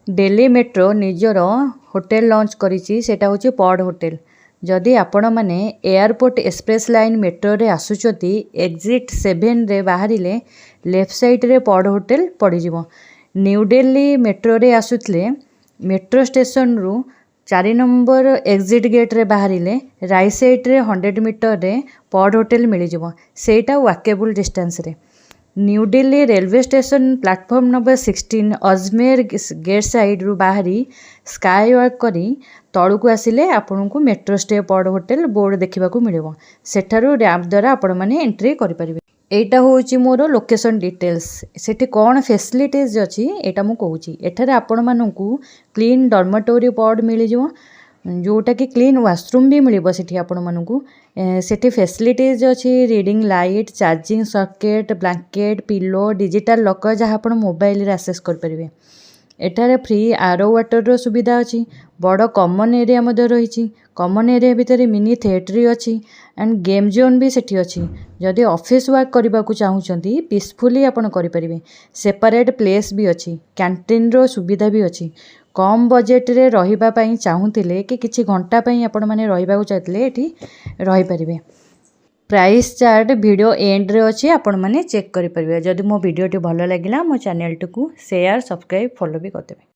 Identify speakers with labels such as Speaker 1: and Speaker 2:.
Speaker 1: Delhi metro निजर hotel launch करिछि सेटा होछि पॉड होटेल। जदि आपण माने एयरपोर्ट एक्सप्रेस लाइन मेट्रो रे आसुचती एग्जिट 7 रे बाहरिले लेफ्ट साइड रे पॉड होटेल पड़ीजिवो। न्यू दिल्ली मेट्रो रे आसुतले मेट्रो स्टेशन रु 4 नंबर एग्जिट गेट रे बाहरिले राइट साइड रे 100 मीटर रे पॉड होटेल मिलिजिवो। सेटा वाकेबल डिस्टेंस रे। New Delhi railway station platform number 16 Ajmer gate side रु बाहरी स्काई वॉक करी तलू को आसिले आपन को metro stay pod hotel board देखा मिले। सेठारु रैंप द्वारा आपण मैंने एंट्री करें। एटा होची मोर लोकेशन डिटेल्स। सेठी कौन फैसिलिटीज अच्छी एटा मु कहूची। एठारे आपण मानकू क्लीन डॉर्मेटोरी पॉड मिल जिवो जोटा कि क्लीन वाशरूम भी मिल सेठी आपण मानकू। सेठी फैसिलिटीज अच्छी reading light charging socket blanket pillow digital locker जहाँ आप मोबाइल आक्सेस करें। एठारे फ्री आरो वाटर सुविधा अच्छी। बड़ कॉमन एरिया रही। कॉमन एरिया भितर मिनी थिएटर अच्छी एंड गेम जोन भी सेठी अच्छी। जदि ऑफिस वर्क करने को चाहूँगी पीसफुली आपन करें। सेपरेट प्लेस भी अच्छी। कैंटीन रो सुविधा भी अच्छी। कम बजेट रे रहिबा पई चाहूतिले कि किछि घंटा पई आपण माने रहिबा को चाहतिले एठी रहि परिबे। प्राइस चार्ट वीडियो एंड रे अछि आपण माने चेक करि परिबे। जदि मो वीडियो टी भलो लागिला मो चैनल टी को शेयर सब्सक्राइब फॉलो भी करदेबे।